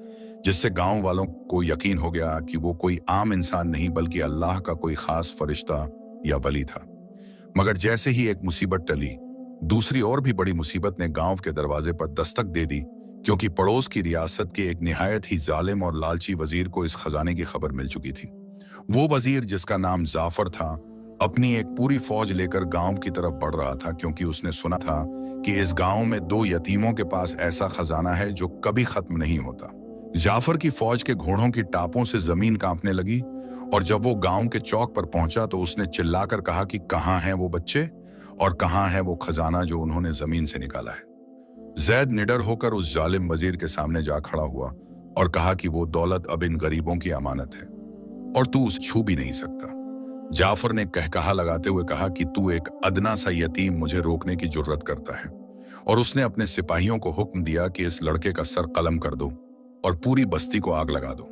जिससे गांव वालों को यकीन हो गया कि वो कोई आम इंसान नहीं बल्कि अल्लाह का कोई खास फरिश्ता या वली था। मगर जैसे ही एक मुसीबत टली, दूसरी और भी बड़ी मुसीबत ने गांव के दरवाजे पर दस्तक दे दी, क्योंकि पड़ोस की रियासत के एक निहायत ही जालिम और लालची वजीर को इस खजाने की खबर मिल चुकी थी। वो वजीर, जिसका नाम जाफर था, अपनी एक पूरी फौज लेकर गांव की तरफ बढ़ रहा था, क्योंकि उसने सुना था कि इस गांव में 2 यतीमों के पास ऐसा खजाना है जो कभी खत्म नहीं होता। जाफर की फौज के घोड़ों की टापों से जमीन कांपने लगी और जब वो गांव के चौक पर पहुंचा तो उसने चिल्लाकर कहा कि कहां हैं वो बच्चे और कहां है वो खजाना जो उन्होंने जमीन से निकाला है। जैद निडर होकर उस जालिम वजीर के सामने जा खड़ा हुआ और कहा कि वो दौलत अब इन गरीबों की अमानत है और तू उसे छू भी नहीं सकता। जाफर ने कहकहा लगाते हुए कहा कि तू एक अदना सा यतीम मुझे रोकने की जुर्रत करता है, और उसने अपने सिपाहियों को हुक्म दिया कि इस लड़के का सर कलम कर दो और पूरी बस्ती को आग लगा दो।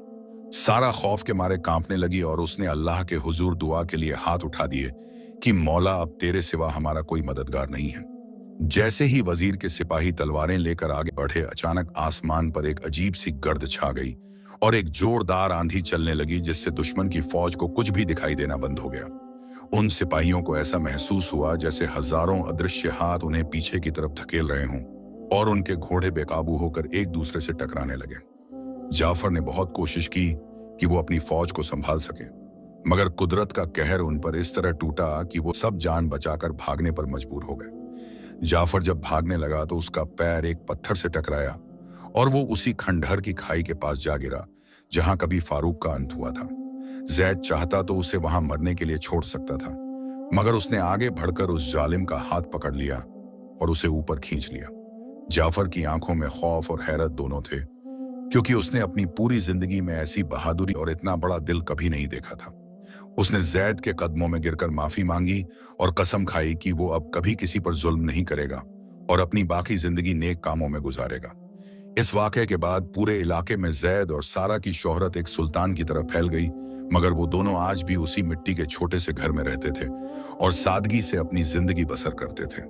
सारा खौफ के मारे कांपने लगी और उसने अल्लाह के हुजूर दुआ के लिए हाथ उठा दिए कि मौला, अब तेरे सिवा हमारा कोई मददगार नहीं है। जैसे ही वजीर के सिपाही तलवारें लेकर आगे बढ़े, अचानक आसमान पर एक अजीब सी गर्द छा गई और एक जोरदार आंधी चलने लगी, जिससे दुश्मन की फौज को कुछ भी दिखाई देना बंद हो गया। उन सिपाहियों को ऐसा महसूस हुआ जैसे हजारों अदृश्य हाथ उन्हें पीछे की तरफ धकेल रहे हों और उनके घोड़े बेकाबू होकर एक दूसरे से टकराने लगे। जाफर ने बहुत कोशिश की कि वो अपनी फौज को संभाल सके, मगर कुदरत का कहर उन पर इस तरह टूटा कि वो सब जान बचाकर भागने पर मजबूर हो गए। जाफर जब भागने लगा तो उसका पैर एक पत्थर से टकराया और वो उसी खंडहर की खाई के पास जा गिरा जहां कभी फारूक का अंत हुआ था। जैद चाहता तो उसे वहां मरने के लिए छोड़ सकता था, मगर उसने आगे बढ़कर उस जालिम का हाथ पकड़ लिया और उसे ऊपर खींच लिया। जाफर की आंखों में खौफ और हैरत दोनों थे, क्योंकि उसने अपनी पूरी जिंदगी में ऐसी बहादुरी और इतना बड़ा दिल कभी नहीं देखा था। उसने जैद के कदमों में गिरकर माफी मांगी और कसम खाई कि वो अब कभी किसी पर जुल्म नहीं करेगा और अपनी बाकी जिंदगी नेक कामों में गुजारेगा। इस वाकये के बाद पूरे इलाके में जैद और सारा की शोहरत एक सुल्तान की तरह फैल गई, मगर वो दोनों आज भी उसी मिट्टी के छोटे से घर में रहते थे और सादगी से अपनी जिंदगी बसर करते थे।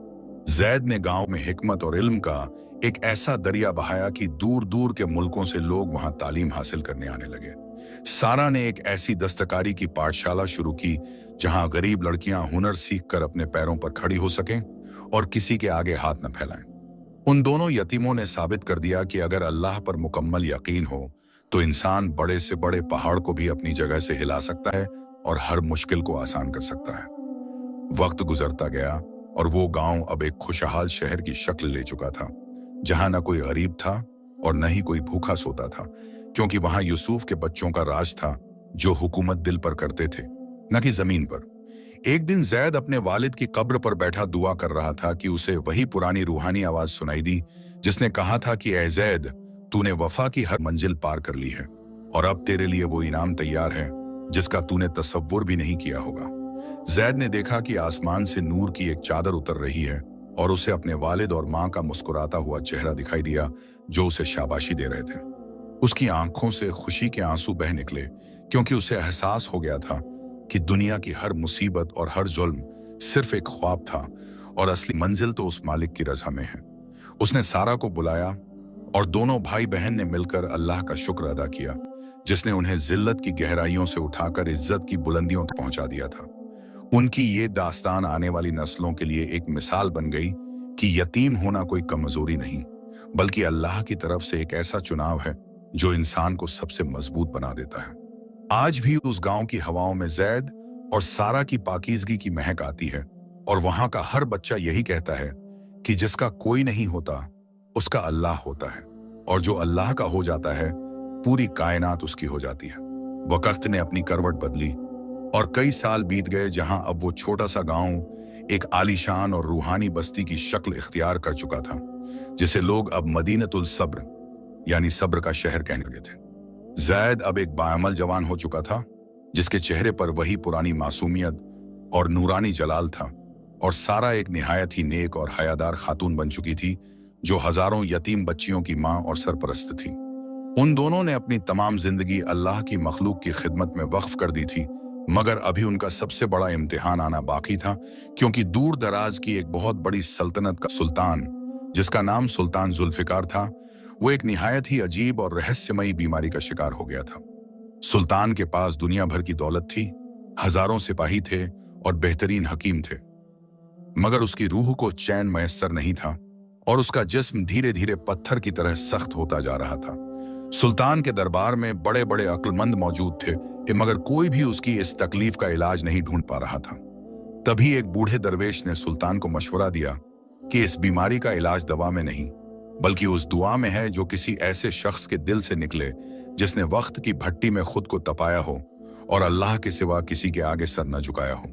जैद ने गांव में हिकमत और इल्म का एक ऐसा दरिया बहाया कि दूर दूर के मुल्कों से लोग वहां तालीम हासिल करने आने लगे। सारा ने एक ऐसी दस्तकारी की पाठशाला शुरू की जहां गरीब लड़कियां हुनर सीखकर अपने पैरों पर खड़ी हो सकें और किसी के आगे हाथ न फैलाएं। उन दोनों यतीमों ने साबित कर दिया कि अगर अल्लाह पर मुकम्मल यकीन हो तो इंसान बड़े से बड़े पहाड़ को भी अपनी जगह से हिला सकता है और हर मुश्किल को आसान कर सकता है। वक्त गुजरता गया और वो गांव अब एक खुशहाल शहर की शक्ल ले चुका था, जहां न कोई गरीब था और न ही कोई भूखा सोता था, क्योंकि वहां यूसुफ के बच्चों का राज था जो हुकूमत दिल पर करते थे, न कि जमीन पर। एक दिन जैद अपने वालिद की कब्र पर बैठा दुआ कर रहा था कि उसे वही पुरानी रूहानी आवाज सुनाई दी जिसने कहा था कि ए जैद, तूने वफा की हर मंजिल पार कर ली है और अब तेरे लिए वो इनाम तैयार है जिसका तूने तसव्वुर भी नहीं किया होगा। जैद ने देखा कि आसमान से नूर की एक चादर उतर रही है और उसे अपने वालिद और मां का मुस्कुराता हुआ चेहरा दिखाई दिया जो उसे शाबाशी दे रहे थे। उसकी आंखों से खुशी के आंसू बह निकले, क्योंकि उसे एहसास हो गया था कि दुनिया की हर मुसीबत और हर जुल्म सिर्फ एक ख्वाब था और असली मंजिल तो उस मालिक की रज़ा में है। उसने सारा को बुलाया और दोनों भाई बहन ने मिलकर अल्लाह का शुक्र अदा किया, जिसने उन्हें जिल्लत की गहराइयों से उठाकर इज्जत की बुलंदियों तक पहुंचा दिया था। उनकी ये दास्तान आने वाली नस्लों के लिए एक मिसाल बन गई कि यतीम होना कोई कमजोरी नहीं, बल्कि अल्लाह की तरफ से एक ऐसा चुनाव है जो इंसान को सबसे मजबूत बना देता है। आज भी उस गांव की हवाओं में जैद और सारा की पाकीज़गी की महक आती है और वहां का हर बच्चा यही कहता है कि जिसका कोई नहीं होता उसका अल्लाह होता है, और जो अल्लाह का हो जाता है पूरी कायनात उसकी हो जाती है। वक्त ने अपनी करवट बदली और कई साल बीत गए, जहां अब वो छोटा सा गांव एक आलीशान और रूहानी बस्ती की शक्ल इख्तियार कर चुका था, जिसे लोग अब मदीनतुल सब्र यानी सब्र का शहर कहने लगे थे। जैद अब एक बाअमल जवान हो चुका था, जिसके चेहरे पर वही पुरानी मासूमियत और नूरानी जलाल था, और सारा एक निहायत ही नेक और हयादार खातून बन चुकी थी, जो हजारों यतीम बच्चियों की मां और सरपरस्त थी। उन दोनों ने अपनी तमाम जिंदगी अल्लाह की मखलूक की खिदमत में वक्फ कर दी थी, मगर अभी उनका सबसे बड़ा इम्तिहान आना बाकी था, क्योंकि दूर दराज की एक बहुत बड़ी सल्तनत का सुल्तान, जिसका नाम सुल्तान जुल्फिकार था, वो एक निहायत ही अजीब और रहस्यमयी बीमारी का शिकार हो गया था। सुल्तान के पास दुनिया भर की दौलत थी, हजारों सिपाही थे और बेहतरीन हकीम थे, मगर उसकी रूह को चैन मैसर नहीं था और उसका जिस्म धीरे धीरे पत्थर की तरह सख्त होता जा रहा था। सुल्तान के दरबार में बड़े बड़े अक्लमंद मौजूद थे, मगर कोई भी उसकी इस तकलीफ का इलाज नहीं ढूंढ पा रहा था। तभी एक बूढ़े दरवेश ने सुल्तान को मशवरा दिया कि इस बीमारी का इलाज दवा में नहीं, बल्कि उस दुआ में है जो किसी ऐसे शख्स के दिल से निकले जिसने वक्त की भट्टी में खुद को तपाया हो और अल्लाह के सिवा किसी के आगे सर न झुकाया हो।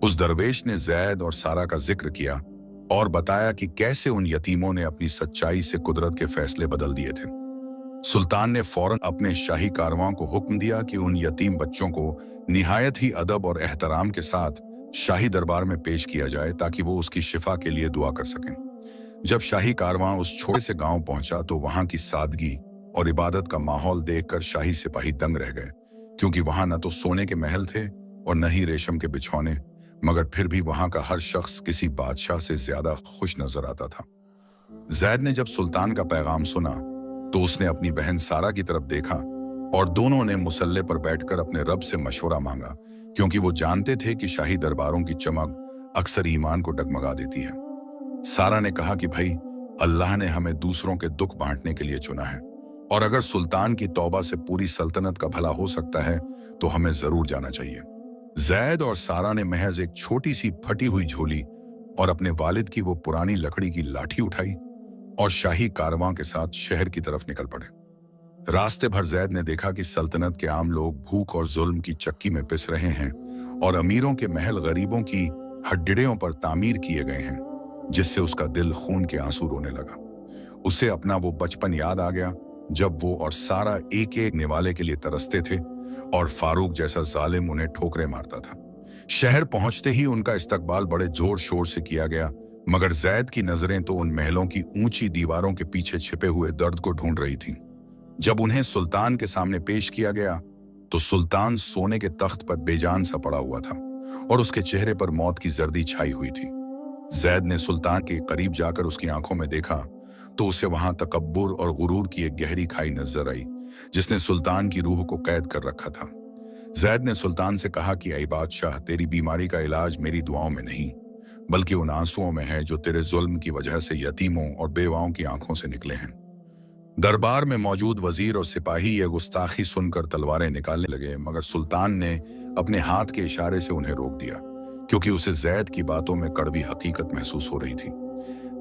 उस दरवेश ने जैद और सारा का जिक्र किया और बताया कि कैसे उन यतीमों ने अपनी सच्चाई से कुदरत के फैसले बदल दिए थे। सुल्तान ने फौरन अपने शाही कारवां को हुक्म दिया कि उन यतीम बच्चों को निहायत ही अदब और एहतराम के साथ शाही दरबार में पेश किया जाए, ताकि वो उसकी शिफा के लिए दुआ कर सकें। जब शाही कारवां उस छोटे से गांव पहुंचा तो वहां की सादगी और इबादत का माहौल देखकर शाही सिपाही दंग रह गए, क्योंकि वहां न तो सोने के महल थे और न ही रेशम के बिछौने, मगर फिर भी वहां का हर शख्स किसी बादशाह से ज्यादा खुश नजर आता था। जैद ने जब सुल्तान का पैगाम सुना तो उसने अपनी बहन सारा की तरफ देखा और दोनों ने मुसल्ले पर बैठकर अपने रब से मशवरा मांगा, क्योंकि वो जानते थे कि शाही दरबारों की चमक अक्सर ईमान को डगमगा देती है। सारा ने कहा कि भाई, अल्लाह ने हमें दूसरों के दुख बांटने के लिए चुना है, और अगर सुल्तान की तौबा से पूरी सल्तनत का भला हो सकता है तो हमें जरूर जाना चाहिए। जैद और सारा ने महज एक छोटी सी फटी हुई झोली और अपने वालिद की वो पुरानी लकड़ी की लाठी उठाई और शाही कारवां के साथ शहर की तरफ निकल पड़े। रास्ते भर जैद ने देखा कि सल्तनत के आम लोग भूख और जुल्म की चक्की में पिस रहे हैं और अमीरों के महल गरीबों की हड्डियों पर तामीर किए गए हैं, जिससे उसका दिल खून के आंसू रोने लगा। उसे अपना वो बचपन याद आ गया जब वो और सारा एक एक निवाले के लिए तरसते थे और फारूक जैसा जालिम उन्हें ठोकरें मारता था। शहर पहुंचते ही उनका इस्तकबाल बड़े जोर शोर से किया गया, मगर जैद की नजरें तो उन महलों की ऊंची दीवारों के पीछे छिपे हुए दर्द को ढूंढ रही थीं। जब उन्हें सुल्तान के सामने पेश किया गया तो सुल्तान सोने के तख्त पर बेजान सा पड़ा हुआ था और उसके चेहरे पर मौत की जर्दी छाई हुई थी। जैद ने सुल्तान के करीब जाकर उसकी आंखों में देखा तो उसे वहां तकब्बुर और गुरूर की एक गहरी खाई नजर आई, जिसने सुल्तान की रूह को कैद कर रखा था। जैद ने सुल्तान से कहा कि ऐ बादशाह, तेरी बीमारी का इलाज मेरी दुआओं में नहीं, बल्कि उन आंसुओं में है जो तेरे जुल्म की वजह से यतीमों और बेवाओं की आंखों से निकले हैं। दरबार में मौजूद वजीर और सिपाही ये गुस्ताखी सुनकर तलवारें निकालने लगे, मगर सुल्तान ने अपने हाथ के इशारे से उन्हें रोक दिया, क्योंकि उसे जैद की बातों में कड़वी हकीकत महसूस हो रही थी।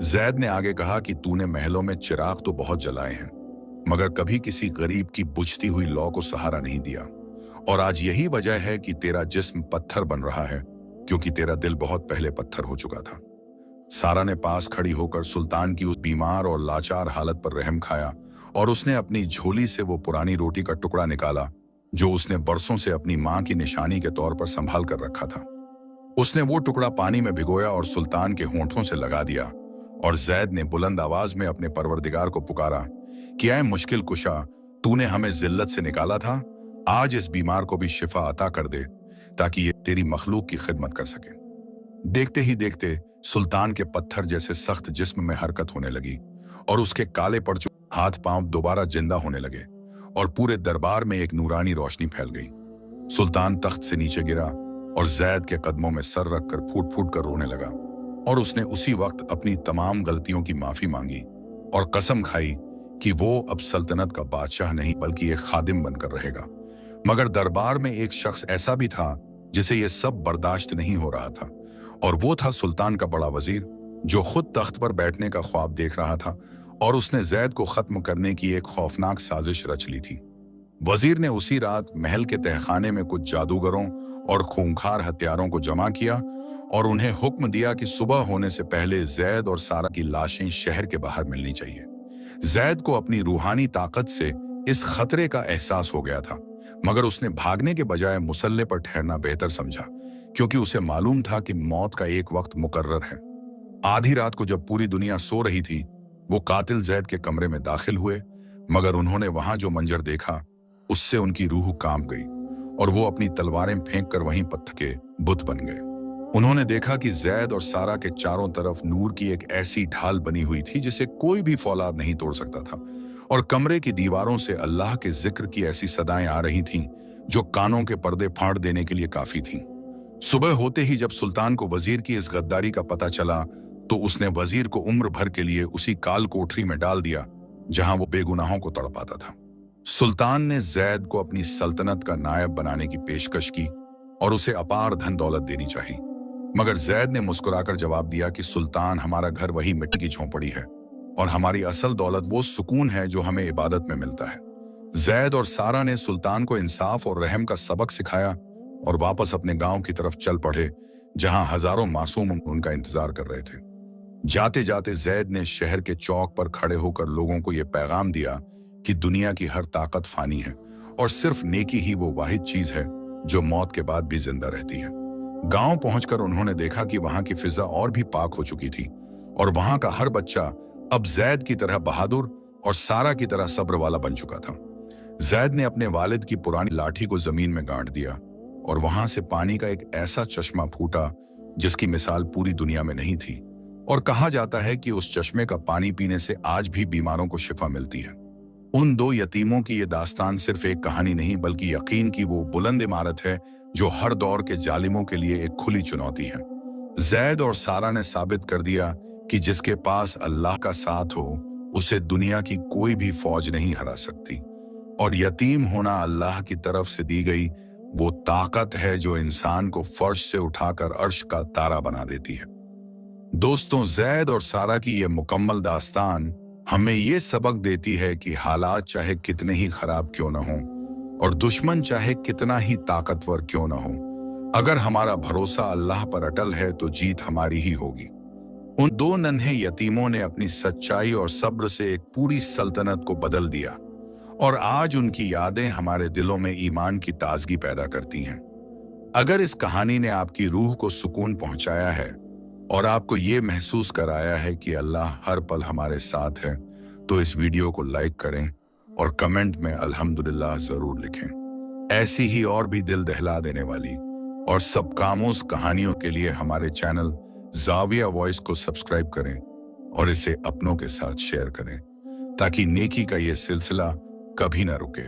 जैद ने आगे कहा कि तूने महलों में चिराग तो बहुत जलाए हैं, मगर कभी किसी गरीब की बुझती हुई लौ को सहारा नहीं दिया, और आज यही वजह है कि तेरा जिस्म पत्थर बन रहा है, क्योंकि तेरा दिल बहुत पहले पत्थर हो चुका था। सारा ने पास खड़ी होकर सुल्तान की उस बीमार और लाचार हालत पर रहम खाया और उसने अपनी झोली से वो पुरानी रोटी का टुकड़ा निकाला जो उसने बरसों से अपनी मां की निशानी के तौर पर संभाल कर रखा था। उसने वो टुकड़ा पानी में भिगोया और सुल्तान के होंठों से लगा दिया, और जैद ने बुलंद आवाज में अपने परवरदिगार को पुकारा कि ऐ मुश्किल कुशा, तूने हमें जिल्लत से निकाला था, आज इस बीमार को भी शिफा अता कर दे ताकि ये तेरी मखलूक की खिदमत कर सके। देखते ही देखते सुल्तान के पत्थर जैसे सख्त जिस्म में हरकत होने लगी और उसके काले पड़ चुके हाथ पांव दोबारा जिंदा होने लगे और पूरे दरबार में एक नूरानी रोशनी फैल गई। सुल्तान तख्त से नीचे गिरा और जैद के कदमों में सर रखकर फूट फूट कर रोने लगा, और उसने उसी वक्त अपनी तमाम गलतियों की माफी मांगी और कसम खाई कि वो अब सल्तनत का बादशाह नहीं बल्कि एक खादिम बनकर रहेगा। मगर दरबार में एक शख्स ऐसा भी था जिसे ये सब बर्दाश्त नहीं हो रहा था, और वो था सुल्तान का बड़ा वजीर जो खुद तख्त पर बैठने का ख्वाब देख रहा था, और उसने जैद को खत्म करने की एक खौफनाक साजिश रच ली थी। वजीर ने उसी रात महल के तहखाने में कुछ जादूगरों और खूंखार हत्यारों को जमा किया और उन्हें हुक्म दिया कि सुबह होने से पहले जैद और सारा की लाशें शहर के बाहर मिलनी चाहिए। जैद को अपनी रूहानी ताकत से इस खतरे का एहसास हो गया था, मगर उसने भागने के बजाय मुसल्ले पर ठहरना बेहतर समझा, क्योंकि उसे मालूम था कि मौत का एक वक्त मुकर्रर है। आधी रात को जब पूरी दुनिया सो रही थी, वो कातिल जैद के कमरे में दाखिल हुए, मगर उन्होंने वहां जो मंजर देखा उससे उनकी रूह कांप गई और वो अपनी तलवारें फेंक कर वहीं पत्थर के बुत बन गए। उन्होंने देखा कि जैद और सारा के चारों तरफ नूर की एक ऐसी ढाल बनी हुई थी जिसे कोई भी फौलाद नहीं तोड़ सकता था, और कमरे की दीवारों से अल्लाह के जिक्र की ऐसी सदाएं आ रही थीं जो कानों के पर्दे फाड़ देने के लिए काफी थीं। सुबह होते ही जब सुल्तान को वजीर की इस गद्दारी का पता चला तो उसने वजीर को उम्र भर के लिए उसी काल कोठरी में डाल दिया जहां वो बेगुनाहों को तड़पाता था। सुल्तान ने जैद को अपनी सल्तनत का नायब बनाने की पेशकश की और उसे अपार धन दौलत देनी चाहिए, मगर जैद ने मुस्कुराकर जवाब दिया कि सुल्तान, हमारा घर वही मिट्टी की झोंपड़ी है और हमारी असल दौलत वो सुकून है जो हमें इबादत में मिलता है। जैद और सारा ने सुल्तान को इंसाफ और रहम का सबक सिखाया और वापस अपने गांव की तरफ चल पड़े, जहां हजारों मासूम उनका इंतजार कर रहे थे। जाते जाते जैद ने शहर के चौक पर खड़े होकर लोगों को यह पैगाम दिया कि दुनिया की हर ताकत फानी है और सिर्फ नेकी ही वो वाहिद चीज है जो मौत के बाद भी जिंदा रहती है। गांव पहुंचकर उन्होंने देखा कि वहां की फिजा और भी पाक हो चुकी थी और वहां का हर बच्चा अब जैद की तरह बहादुर और सारा की तरह सब्र वाला बन चुका था। जैद ने अपने वालिद की पुरानी लाठी को जमीन में गाड़ दिया और वहां से पानी का एक ऐसा चश्मा फूटा जिसकी मिसाल पूरी दुनिया में नहीं थी, और कहा जाता है कि उस चश्मे का पानी पीने से आज भी बीमारों को शिफा मिलती है। उन दो यतीमों की ये दास्तान सिर्फ एक कहानी नहीं बल्कि यकीन की वो बुलंद इमारत है जो हर दौर के जालिमों के लिए एक खुली चुनौती है। जैद और सारा ने साबित कर दिया कि जिसके पास अल्लाह का साथ हो उसे दुनिया की कोई भी फौज नहीं हरा सकती, और यतीम होना अल्लाह की तरफ से दी गई वो ताकत है जो इंसान को फर्श से उठाकर अर्श का तारा बना देती है। दोस्तों, जैद और सारा की ये मुकम्मल दास्तान हमें ये सबक देती है कि हालात चाहे कितने ही खराब क्यों न हो और दुश्मन चाहे कितना ही ताकतवर क्यों न हो, अगर हमारा भरोसा अल्लाह पर अटल है तो जीत हमारी ही होगी। उन दो नन्हे यतीमों ने अपनी सच्चाई और सब्र से एक पूरी सल्तनत को बदल दिया, और आज उनकी यादें हमारे दिलों में ईमान की ताजगी पैदा करती हैं। अगर इस कहानी ने आपकी रूह को सुकून पहुंचाया है और आपको ये महसूस कराया है कि अल्लाह हर पल हमारे साथ है, तो इस वीडियो को लाइक करें और कमेंट में अल्हम्दुलिल्लाह जरूर लिखें। ऐसी ही और भी दिल दहला देने वाली और सब कामोस कहानियों के लिए हमारे चैनल ज़ाविया वॉइस को सब्सक्राइब करें और इसे अपनों के साथ शेयर करें ताकि नेकी का ये सिलसिला कभी ना रुके।